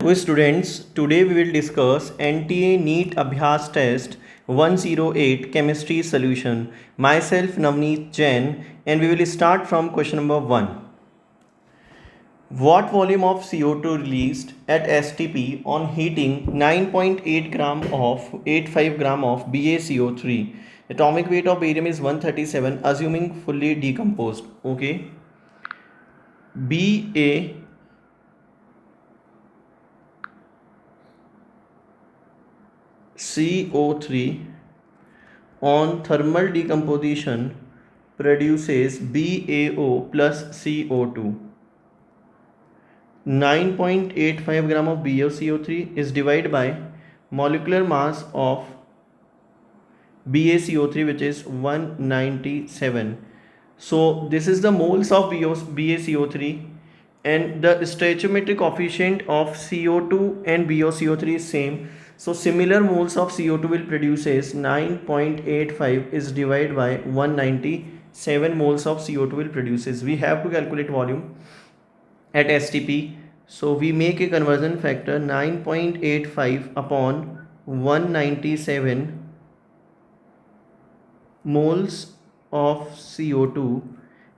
Hello students, today we will discuss NTA NEET Abhyas Test 108 Chemistry Solution. Myself Navneet Jain, and we will start from question number 1. What volume of CO2 released at STP on heating 9.8 gram of 85 gram of BaCO3? Atomic weight of barium is 137, assuming fully decomposed. Okay. BaCO3 on thermal decomposition produces BaO plus CO2. 9.85 gram of BaCO3 is divided by molecular mass of BaCO3, which is 197. So this is the moles of BaCO3, and the stoichiometric coefficient of CO2 and BaCO3 is same. So similar moles of CO2 will produce as 9.85 is divided by 197 moles of CO2 will produces. We have to calculate volume at STP. So we make a conversion factor 9.85 upon 197 moles of CO2,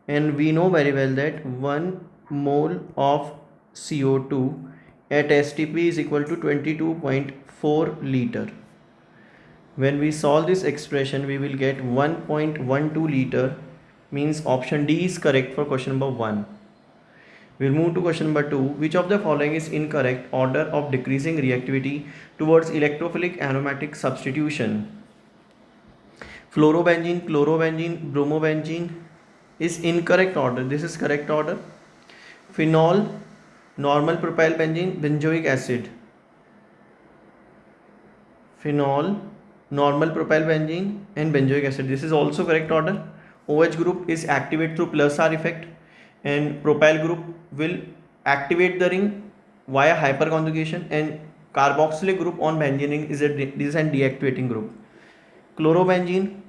and we know very well that 1 mole of CO2 at STP is equal to 22.4 liter. When we solve this expression, we will get 1.12 liter, means option D is correct for question number 1. We'll move to question number 2. Which of the following is incorrect order of decreasing reactivity towards electrophilic aromatic substitution? Fluorobenzene, chlorobenzene, bromobenzene is incorrect order. This is correct order. Phenol, normal propyl benzene, benzoic acid. Phenol, normal propyl benzene and benzoic acid. This is also correct order. OH group is activated through plus R effect, and propyl group will activate the ring via hyperconjugation, and carboxylic group on benzene ring is a deactivating group. Chlorobenzene,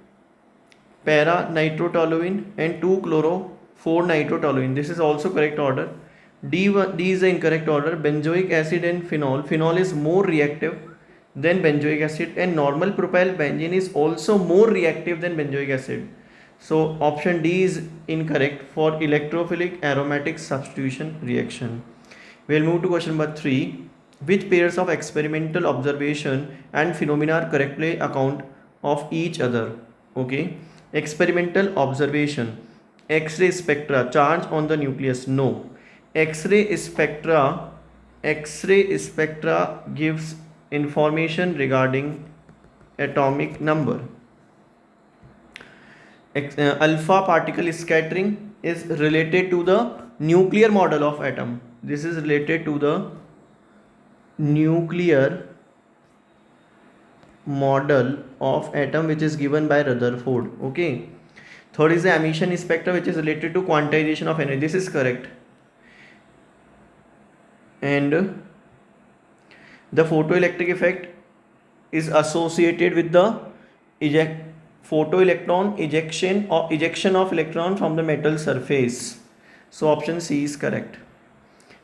para nitrotoluene and 2-chloro-4-nitrotoluene. This is also correct order. D is the incorrect order. Benzoic acid and phenol. Phenol is more reactive than benzoic acid, and normal propyl benzene is also more reactive than benzoic acid. So option D is incorrect for electrophilic aromatic substitution reaction. We'll move to question number 3. Which pairs of experimental observation and phenomena are correctly account of each other? Okay. Experimental observation. X-ray spectra, charge on the nucleus, no. X-ray spectra gives information regarding atomic number. Alpha particle scattering is related to the nuclear model of atom. This is related to the nuclear model of atom, which is given by Rutherford. Okay. Third is the emission spectra, which is related to quantization of energy. This is correct. And the photoelectric effect is associated with the photoelectron ejection of electron from the metal surface. So option C is correct.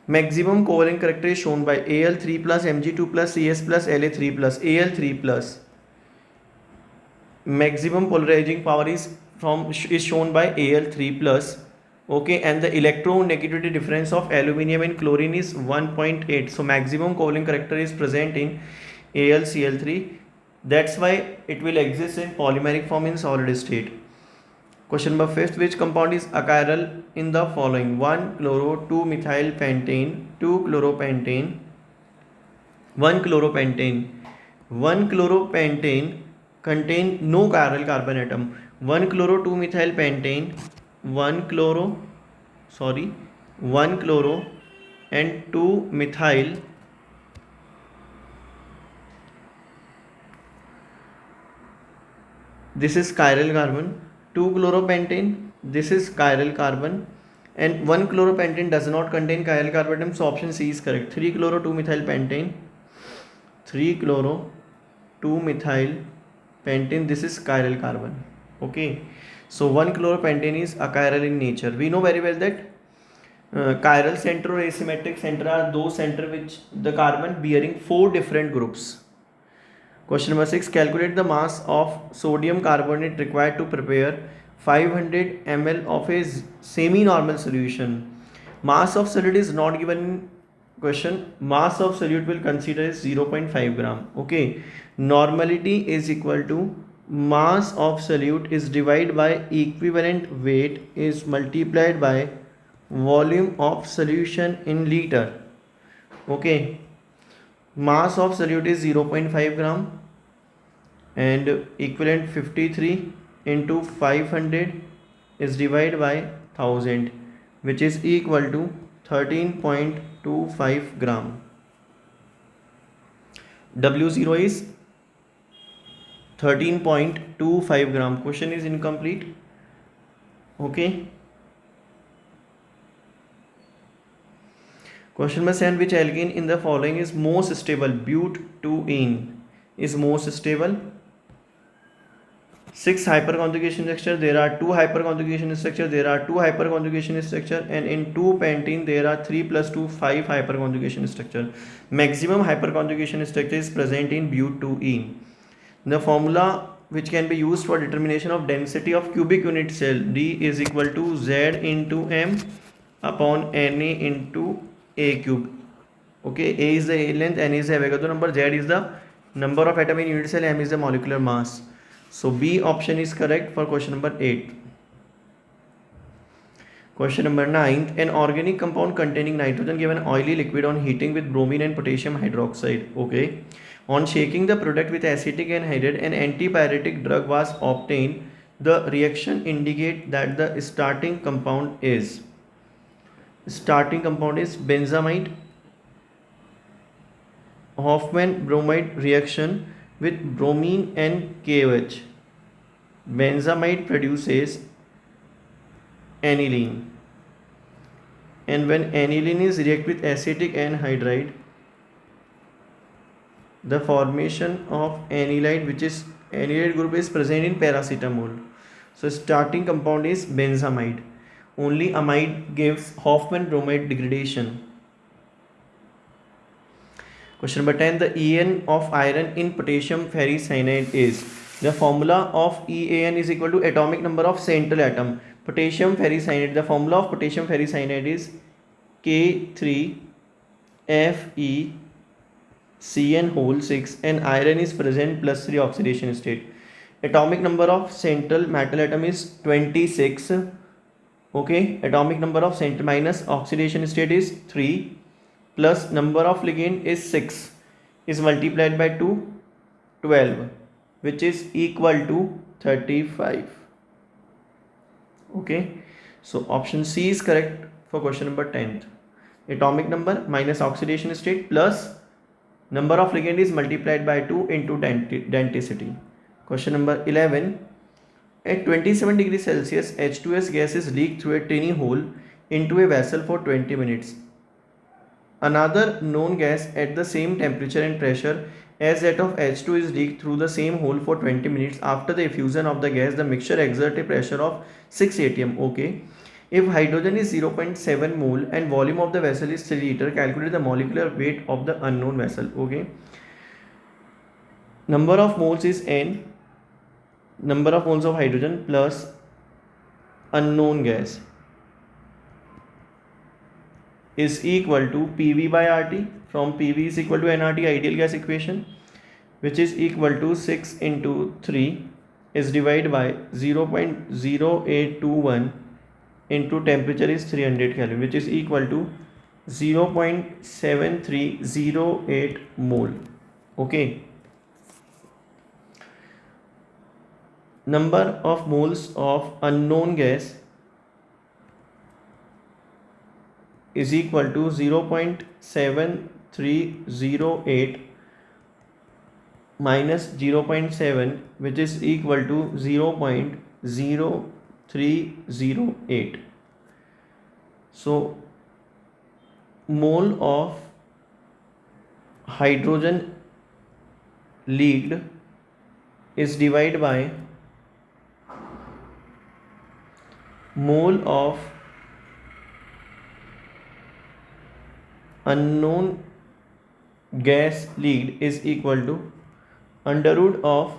Maximum covalent character is shown by Al3 plus Mg2 plus Cs plus La3 plus Al3 plus. Maximum polarizing power is shown by Al3 plus. Okay, and the electronegativity difference of aluminium and chlorine is 1.8. So maximum covalent character is present in AlCl3. That's why it will exist in polymeric form in solid state. Question number 5. Which compound is achiral in the following? 1-chloro, 2-methylpentane, 2-chloropentane, 1-chloropentane. 1-chloropentane contain no chiral carbon atom. 1-chloro, 2-methylpentane, 1-chloro and 2-methyl. This is chiral carbon. 2-chloropentane, this is chiral carbon, and 1-chloropentane does not contain chiral carbon atom, so option C is correct. 3-chloro, 2-methylpentane, 3-chloro, 2-methylpentane, this is chiral carbon. Okay, so 1-chloropentane is achiral in nature. We know very well that Chiral center or asymmetric center are those center which the carbon bearing four different groups. Question number 6. Calculate the mass of sodium carbonate required to prepare 500 ml of a semi-normal solution. Mass of solute is not given in question. Mass of solute will consider is 0.5 gram. Okay. Normality is equal to mass of solute is divided by equivalent weight is multiplied by volume of solution in liter. Okay. Mass of solute is 0.5 gram and equivalent 53 into 500 is divided by 1000, which is equal to 13.25 gram. W0 is 13.25 gram. Question is incomplete. Okay. Question number 7. Which alkene in the following is most stable? Butene is most stable. 6 hyperconjugation structure. There are 2 hyperconjugation structure. There are 2 hyperconjugation structure, and in 2-pentene there are 3 plus 2 5 hyperconjugation structure. Maximum hyperconjugation structure is present in butene. The formula which can be used for determination of density of cubic unit cell, D is equal to Z into M upon Na into A cube. Okay, A is the length, N is the Avogadro number, Z is the number of atom in unit cell, M is the molecular mass. So B option is correct for question number 8. Question number 9. An organic compound containing nitrogen given oily liquid on heating with bromine and potassium hydroxide. Okay. On shaking the product with acetic anhydride, an antipyretic drug was obtained. The reaction indicate that the starting compound is benzamide. Hoffman bromide reaction with bromine and KOH. Benzamide produces aniline, and when aniline is react with acetic anhydride, the formation of anilide, which is anilide group, is present in paracetamol. So starting compound is benzamide. Only amide gives Hoffman bromide degradation. Question number 10. The EN of iron in potassium ferricyanide is, the formula of EAN is equal to atomic number of central atom. Potassium ferricyanide, the formula of potassium ferricyanide is K3FeCN6, and iron is present plus 3 oxidation state. Atomic number of central metal atom is 26. Okay, atomic number of central minus oxidation state is 3 plus number of ligand is 6 is multiplied by 2, 12, which is equal to 35. Okay, so option C is correct for question number 10th. Atomic number minus oxidation state plus number of ligand is multiplied by 2 into denticity. Question number 11. At 27 degrees Celsius, H2S gas is leaked through a tiny hole into a vessel for 20 minutes. Another known gas at the same temperature and pressure as that of H2 is leaked through the same hole for 20 minutes. After the effusion of the gas, the mixture exerts a pressure of 6 atm. Okay. If hydrogen is 0.7 mole and volume of the vessel is 3 liter, calculate the molecular weight of the unknown vessel. Okay. Number of moles is N, number of moles of hydrogen plus unknown gas is equal to PV by RT. From PV is equal to nRT, ideal gas equation, which is equal to 6 into 3 is divided by 0.0821 into temperature is 300 Kelvin, which is equal to 0.7308 mole. Okay. Number of moles of unknown gas is equal to 0.7308 minus 0.7, which is equal to 0.0308. So mole of hydrogen leaked is divided by mole of unknown gas lead is equal to under root of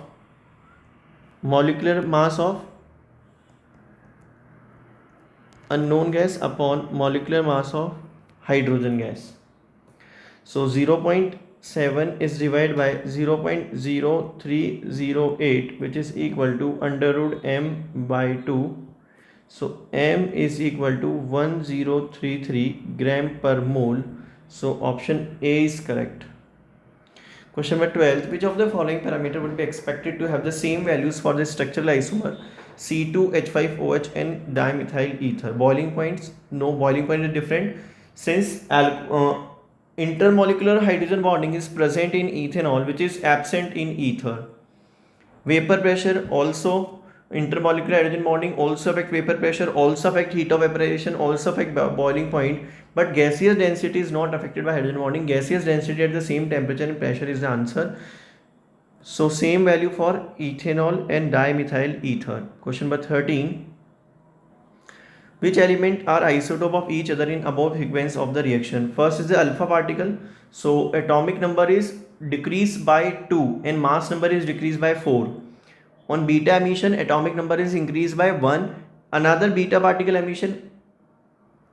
molecular mass of unknown gas upon molecular mass of hydrogen gas. So 0.7 is divided by 0.0308, which is equal to under root m by 2. So m is equal to 1033 gram per mole. So option A is correct. Question number 12. Which of the following parameter would be expected to have the same values for the structural isomer C2H5OH and dimethyl ether? Boiling points? No, boiling point is different. Since intermolecular hydrogen bonding is present in ethanol, which is absent in ether. Vapor pressure also, intermolecular hydrogen bonding also affect vapor pressure, also affect heat of vaporization, also affect boiling point, but gaseous density is not affected by hydrogen bonding. Gaseous density at the same temperature and pressure is the answer. So same value for ethanol and dimethyl ether. Question number 13. Which element are isotope of each other in above sequence of the reaction? First is the alpha particle. So atomic number is decreased by 2 and mass number is decreased by 4. On beta emission, atomic number is increased by 1. Another beta particle emission,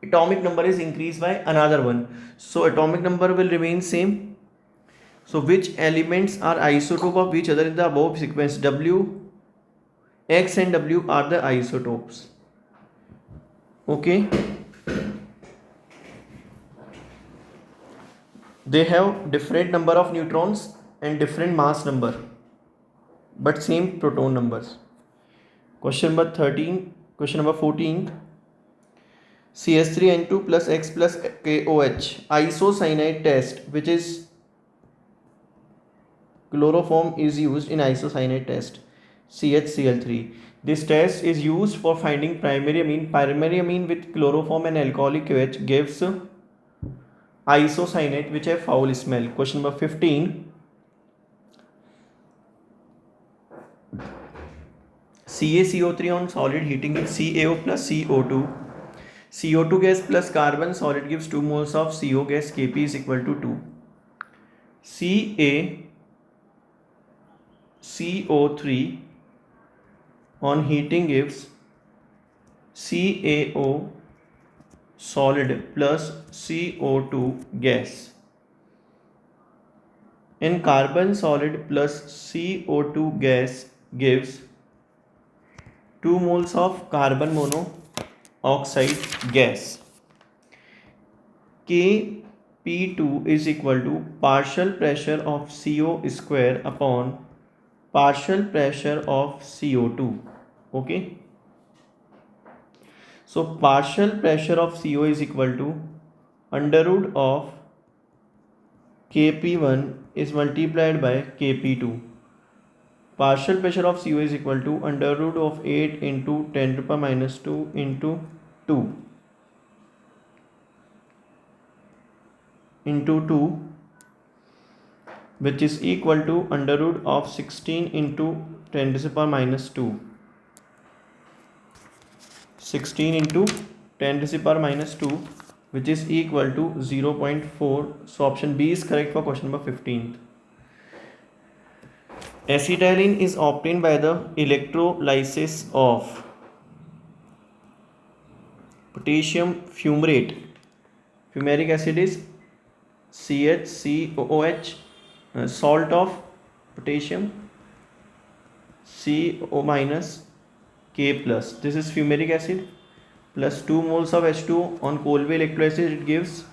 atomic number is increased by another 1. So atomic number will remain same. So which elements are isotope of each other in the above sequence? W, X and W are the isotopes. Okay. They have different number of neutrons and different mass number, but same proton numbers. Question number 13. Question number 14. CH3N2 plus X plus KOH isocyanide test, which is chloroform is used in isocyanide test. CHCl3. This test is used for finding primary amine. Primary amine with chloroform and alcoholic OH gives isocyanate which have foul smell. Question number 15. CaCO3 on solid heating gives CaO plus CO2. CO2 gas plus carbon solid gives 2 moles of CO gas. Kp is equal to 2. CaCO3 on heating gives CaO solid plus CO2 gas, and carbon solid plus CO2 gas gives 2 moles of carbon monoxide gas. Kp2 is equal to partial pressure of CO square upon partial pressure of CO2. Okay. So partial pressure of CO is equal to under root of Kp1 is multiplied by Kp2. Partial pressure of CO is equal to under root of 8 into 10 to the power minus 2 into 2 into 2, which is equal to under root of 16 into 10 to the power minus 2. 16 into 10 to the power minus 2, which is equal to 0.4. So option B is correct for question number 15. Acetylene is obtained by the electrolysis of potassium fumarate. Fumaric acid is CHCOOH, salt of potassium CO minus K plus. This is fumaric acid plus 2 moles of H2 on Colby electrolysis. It gives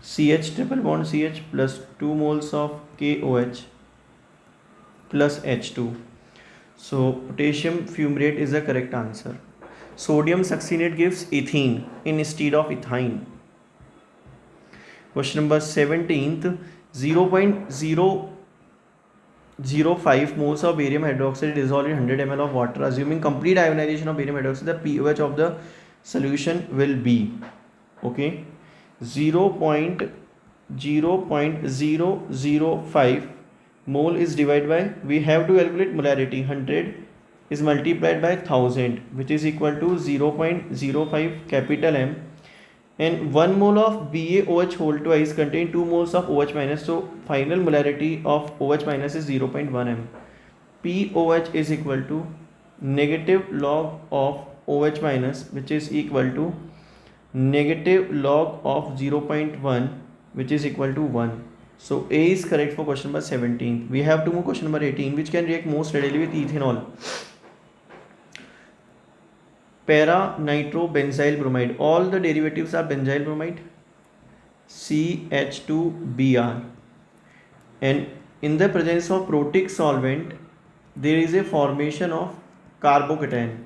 CH triple bond CH plus 2 moles of KOH plus H2. So potassium fumarate is the correct answer. Sodium succinate gives ethene instead of ethyne. Question number 17th. 0.005 moles of barium hydroxide dissolved in 100 ml of water. Assuming complete ionization of barium hydroxide, the pH of the solution will be, okay, 0.005 mole is divided by, we have to calculate molarity. 100 is multiplied by 1000, which is equal to 0.05 capital M and 1 mole of BaOH whole twice contain 2 moles of OH minus. So final molarity of OH minus is 0.1 m. POH is equal to negative log of OH minus, which is equal to negative log of 0.1, which is equal to 1. So A is correct for question number 17. We have to move question number 18, which can react most readily with ethanol. Para nitrobenzyl bromide. All the derivatives are benzyl bromide, CH2Br. And in the presence of protic solvent, there is a formation of carbocation.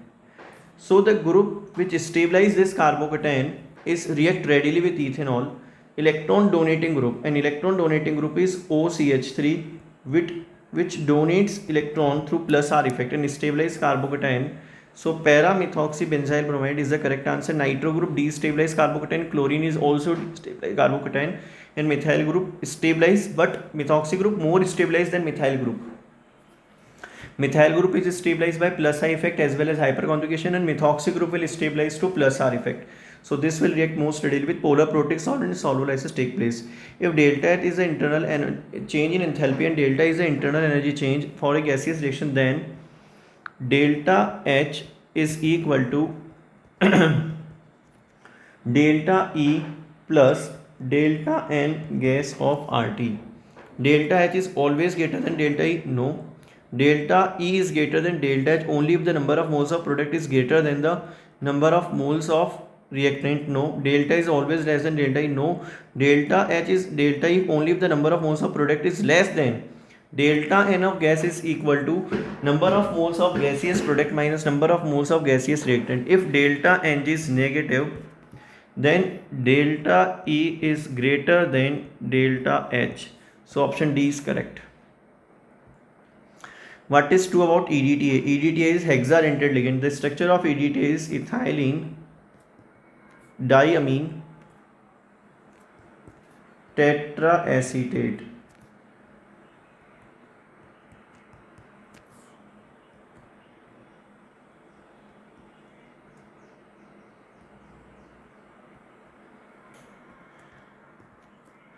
So the group which stabilizes this carbocation is react readily with ethanol. Electron donating group. An electron donating group is OCH3, which donates electron through plus R effect and stabilizes carbocation. So para-methoxybenzyl bromide is the correct answer. Nitro group destabilized carbocation. Chlorine is also destabilized carbocation. And methyl group stabilized, but methoxy group more stabilized than methyl group. Methyl group is stabilized by plus I effect as well as hyperconjugation, and methoxy group will stabilize to plus R effect. So this will react most readily with polar protic solvent and solubilizes take place. If delta H is the internal change in enthalpy and delta is the internal energy change for a gaseous reaction, then delta H is equal to delta E plus delta N gas of RT. Delta H is always greater than delta E? No. Delta E is greater than delta H only if the number of moles of product is greater than the number of moles of reactant? No. Delta is always less than delta E? No. Delta H is delta E only if the number of moles of product is less than delta N of gas is equal to number of moles of gaseous product minus number of moles of gaseous reactant. If delta N is negative, then delta E is greater than delta H. So option D is correct. What is true about EDTA? EDTA is hexadentate ligand. The structure of EDTA is ethylene diamine tetraacetate.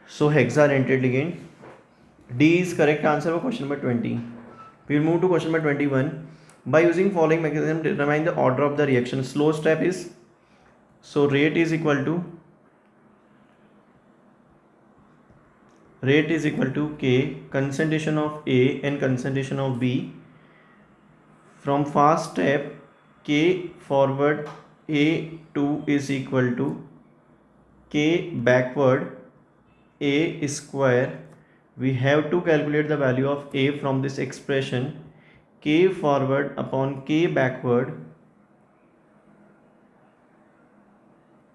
So hexadentate ligand. D is correct answer for question number 20. We will move to question number 21. By using following mechanism, determine the order of the reaction. Slow step is, so rate is equal to K, concentration of A and concentration of B. From fast step, K forward A2 is equal to K backward A square. We have to calculate the value of A from this expression. K forward upon K backward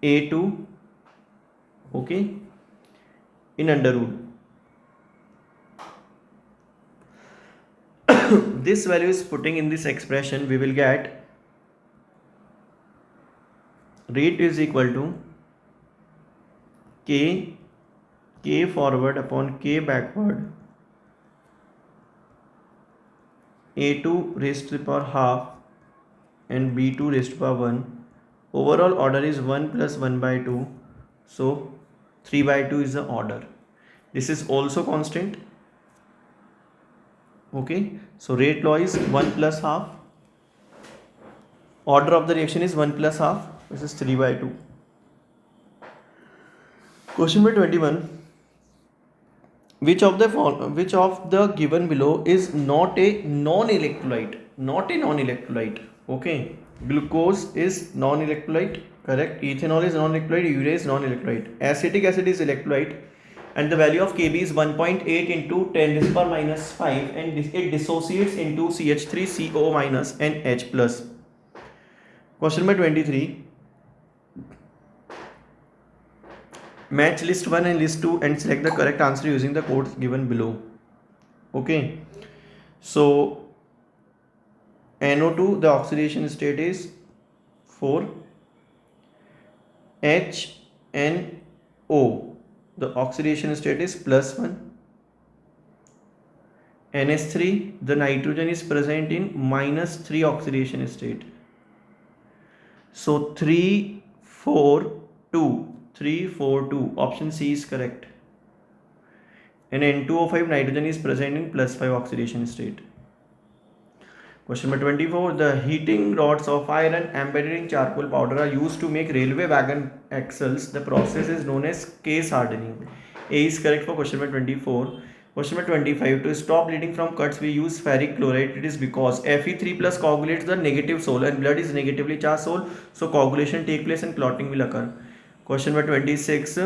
A2, okay, in under root. This value is putting in this expression, we will get rate is equal to K forward upon K backward A2 raised to the power half and B2 raised to the power 1. Overall order is 1 plus 1 by 2. So 3 by 2 is the order. This is also constant. Okay. So rate law is 1 plus half. Order of the reaction is 1 plus half. This is 3 by 2. Question number 21. Which of the given below is not a non-electrolyte? Not a non-electrolyte. Okay. Glucose is non-electrolyte. Correct. Ethanol is non-electrolyte. Urea is non-electrolyte. Acetic acid is electrolyte. And the value of Kb is 1.8 into 10 to the power minus 5. And it dissociates into CH3, CO minus and H plus. Question number 23. Match list 1 and list 2 and select the correct answer using the codes given below. Okay. So NO2, the oxidation state is 4. HNO, the oxidation state is plus 1. NH3, the nitrogen is present in minus 3 oxidation state. So 3, 4, 2. 3, 4, 2. Option C is correct. And N2O5 nitrogen is present in +5 oxidation state. Question number 24. The heating rods of iron embedded in charcoal powder are used to make railway wagon axles. The process is known as case hardening. A is correct for question number 24. Question number 25. To stop bleeding from cuts, we use ferric chloride. It is because Fe3 plus coagulates the negative soul and blood is negatively charged soul. So coagulation take place and clotting will occur. Question number 26.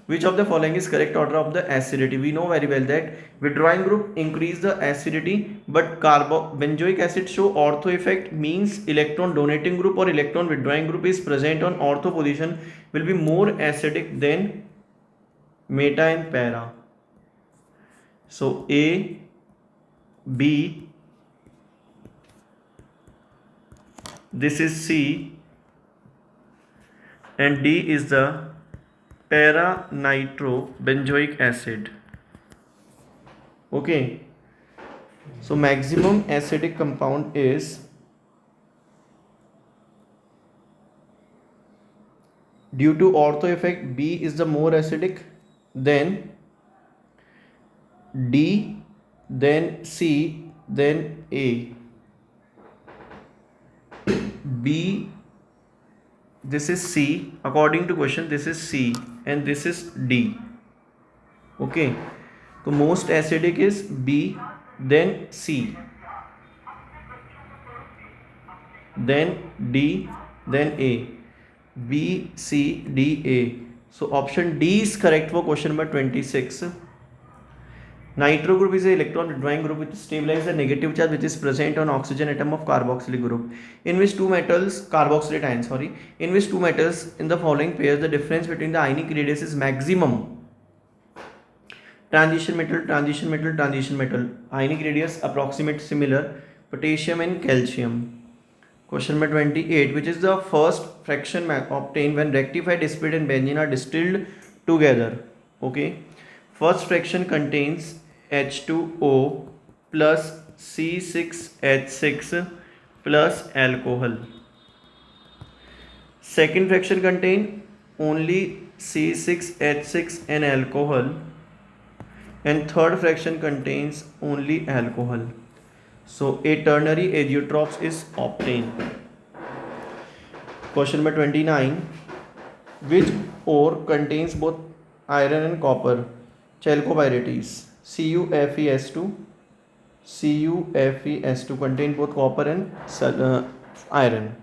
Which of the following is correct order of the acidity? We know very well that withdrawing group increase the acidity, but benzoic acid show ortho effect, means electron donating group or electron withdrawing group is present on ortho position will be more acidic than meta and para. So A, B, this is C, and D is the para nitro benzoic acid. Okay, so maximum acidic compound is due to ortho effect. B is the more acidic, then D, then C, then A. B, this is C. According to question, this is C and this is D. Okay, so most acidic is B, then C, then D, then A. B, C, D, A. So option D is correct for question number 26. Nitro group is an electron withdrawing group which stabilizes the negative charge which is present on oxygen atom of carboxylic group, in which two metals, carboxylate ion, in which two metals in the following pairs the difference between the ionic radius is maximum. Transition metal, transition metal, transition metal. Ionic radius approximate similar. Potassium and calcium. Question number 28. Which is the first fraction obtained when rectified spirit and benzene are distilled together? Okay. First fraction contains H2O plus C6H6 plus alcohol. Second fraction contains only C6H6 and alcohol. And third fraction contains only alcohol. So a ternary azeotrope is obtained. Question number 29. Which ore contains both iron and copper? Chalcopyrite. CuFeS2. CuFeS2 contain both copper and iron.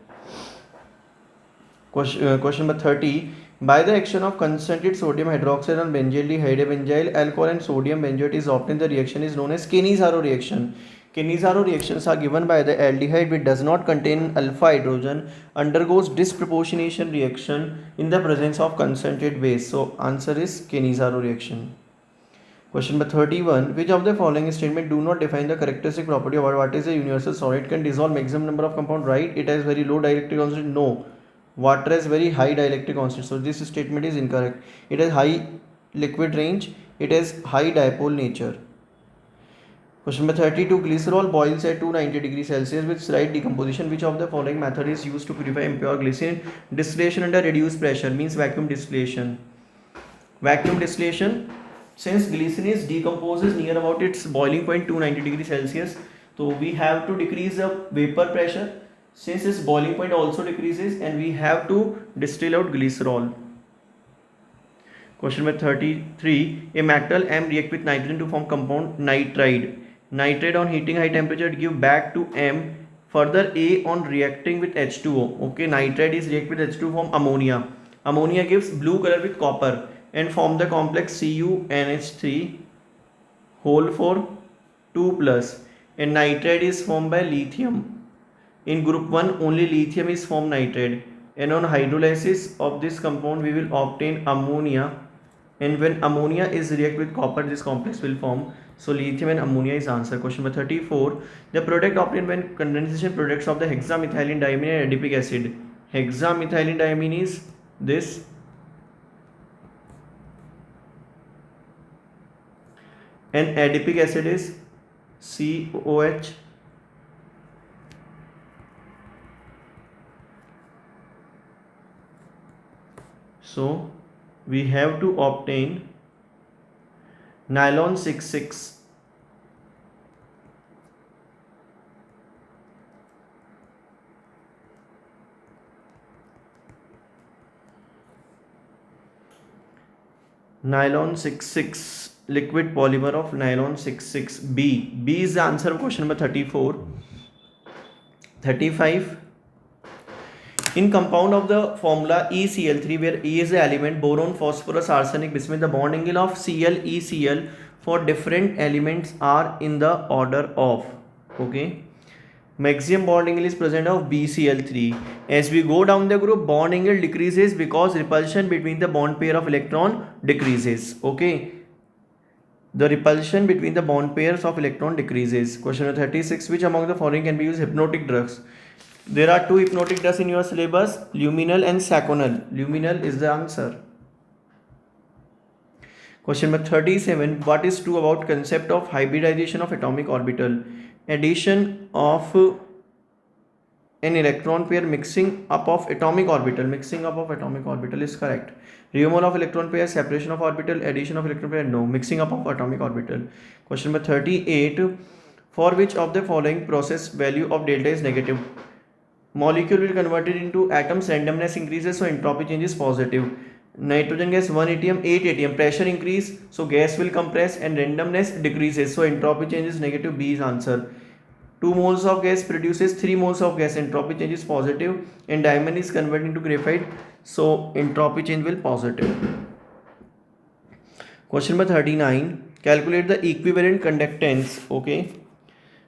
Question number 30. By the action of concentrated sodium hydroxide on benzaldehyde, benzyl alcohol and sodium benzoate is obtained. The reaction is known as Cannizzaro reaction. Cannizzaro reactions are given by the aldehyde which does not contain alpha hydrogen undergoes disproportionation reaction in the presence of concentrated base. So answer is Cannizzaro reaction. Question number 31. Which of the following statement do not define the characteristic property of what is a universal solid? Can dissolve maximum number of compound? Right. It has very low dielectric constant. No. Water has very high dielectric constant. So this statement is incorrect. It has high liquid range. It has high dipole nature. Question number 32. Glycerol boils at 290 degrees Celsius with slight decomposition. Which of the following method is used to purify impure glycerin? Distillation under reduced pressure means vacuum distillation. Vacuum distillation, since glycerin is decomposes near about its boiling point 290 degrees Celsius, so we have to decrease the vapor pressure since its boiling point also decreases, and we have to distill out glycerol. Question number 33. A metal M react with nitrogen to form compound nitride. Nitride on heating high temperature give back to M. Further A on reacting with H2O. Okay, nitride is react with H2 form ammonia. Ammonia gives blue color with copper and form the complex CuNH3 whole for 2 plus, and nitride is formed by lithium. In group 1 only lithium is formed nitride, and on hydrolysis of this compound we will obtain ammonia, and when ammonia is react with copper this complex will form. So lithium and ammonia is answer. Question number 34. The product obtained when condensation products of the hexamethylene diamine and adipic acid. Hexamethylene diamine is this, and adipic acid is COH. So we have to obtain nylon 66 nylon 66 liquid polymer of nylon 66 B is the answer of question number 34. 35. In compound of the formula ECl3, where E is the element, boron, phosphorus, arsenic, bismuth, the bond angle of Cl, ECl for different elements are in the order of, okay, maximum bond angle is present of BCl3. As we go down the group, bond angle decreases because repulsion between the bond pair of electron decreases, okay. The repulsion between the bond pairs of electron decreases. Question number 36. Which among the following can be used hypnotic drugs? There are two hypnotic drugs in your syllabus, luminal and saconal. Luminal is the answer. Question number 37. What is true about concept of hybridization of atomic orbital? Addition of an electron pair, mixing up of atomic orbital. Mixing up of atomic orbital is correct. Removal of electron pair, separation of orbital, addition of electron pair, no. Mixing up of atomic orbital. Question number 38. For which of the following process value of delta is negative? Molecule will convert it into atoms, randomness increases, so entropy change is positive. Nitrogen gas 1 atm 8 atm, pressure increase, so gas will compress, and randomness decreases, so entropy change is negative. B is answer. 2 moles of gas produces 3 moles of gas, entropy change is positive, and diamond is converted into graphite, so entropy change will positive. Question number 39. Calculate the equivalent conductance, okay.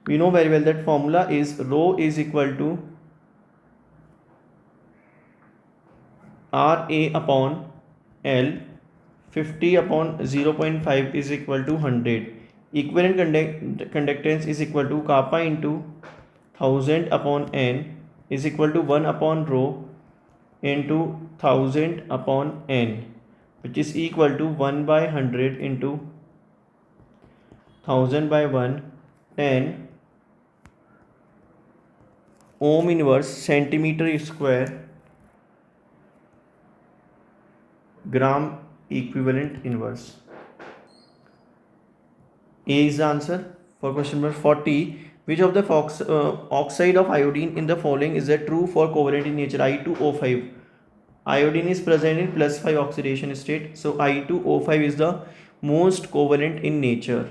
We know very well that formula is rho is equal to RA upon L. 50 upon 0.5 is equal to 100. Equivalent conductance is equal to kappa into 1000 upon N is equal to 1 upon rho into 1000 upon N, which is equal to 1 by 100 into 1000 by 1, 10 ohm inverse centimeter square gram equivalent inverse. A is the answer. For question number 40. Which of the oxide of iodine in the following is that true for covalent in nature? I2O5. Iodine is present in +5 oxidation state, so I2O5 is the most covalent in nature.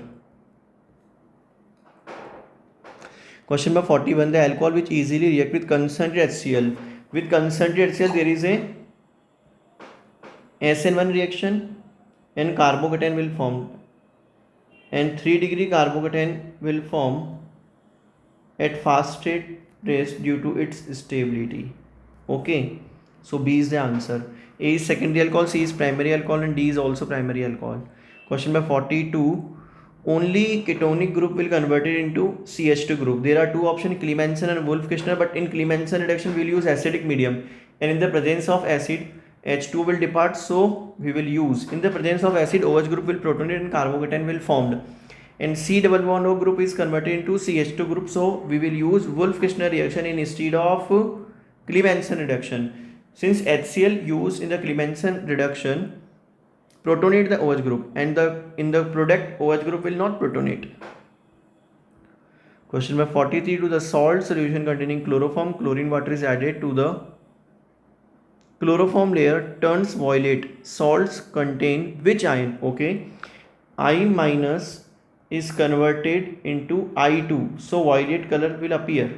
Question number 41. The alcohol which easily react with concentrated HCl. With concentrated HCl there is a SN1 reaction and carbocation will form, and 3-degree carbocation will form at fast rate due to its stability, okay. So B is the answer. A is secondary alcohol, C is primary alcohol, and D is also primary alcohol. Question number 42. Only ketonic group will convert it into CH2 group. There are two options, Clemmensen and Wolff-Kishner, but in Clemmensen reduction we will use acidic medium, and in the presence of acid H2 will depart, so we will use, in the presence of acid, OH group will protonate and carbocation will formed, and C double bond O group is converted into CH2 group, so we will use Wolff-Kishner reaction instead of Clemmensen reduction. Since HCl used in the Clemmensen reduction protonate the OH group, and in the product OH group will not protonate. Question number 43. To the salt solution containing chloroform, chlorine water is added to the chloroform layer turns violet. Salts contain which ion? Okay, I minus is converted into I2, so violet color will appear,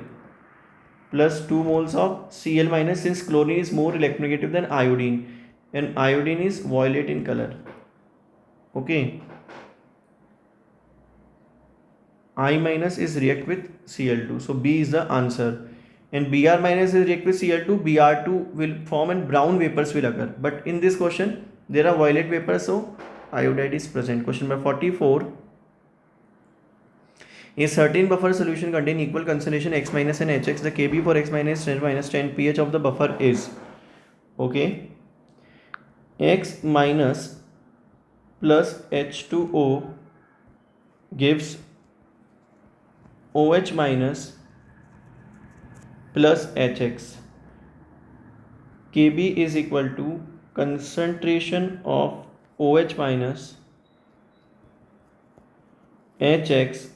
plus 2 moles of Cl minus, since chlorine is more electronegative than iodine and iodine is violet in color, okay. I minus is react with Cl2, so B is the answer. And Br minus is react with Cl2, Br2 will form and brown vapors will occur, but in this question there are violet vapors, so iodide is present. Question number 44. A certain buffer solution contain equal concentration X minus and Hx. The Kb for X minus 10 minus 10 pH of the buffer is, okay, X minus plus H2O gives OH minus plus Hx. Kb is equal to concentration of OH minus HX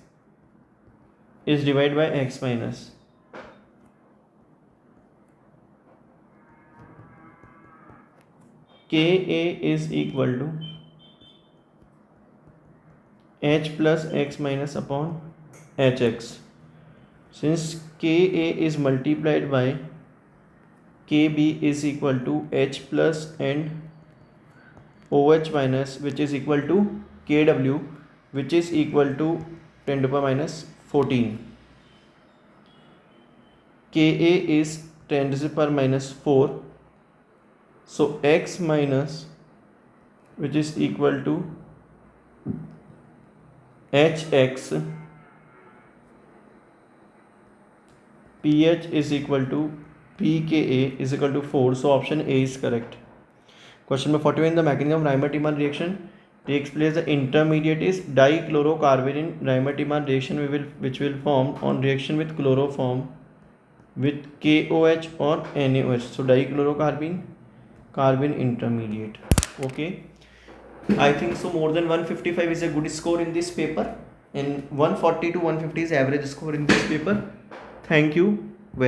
is divided by X minus. Ka is equal to H plus X minus upon Hx. Since Ka is multiplied by Kb is equal to H plus and OH minus, which is equal to Kw, which is equal to 10 to the power minus 14. Ka is 10 to the power minus 4. So X minus, which is equal to Hx, pH is equal to pKa is equal to 4. So option A is correct. Question number 41. The mechanism of Raymer-Tiemann reaction takes place. The intermediate is dichlorocarbon in Raymer-Tiemann reaction which will form on reaction with chloroform with KOH or NaOH. So dichlorocarbon, carbon intermediate. Okay. I think so more than 155 is a good score in this paper, and 140 to 150 is average score in this paper. Thank you.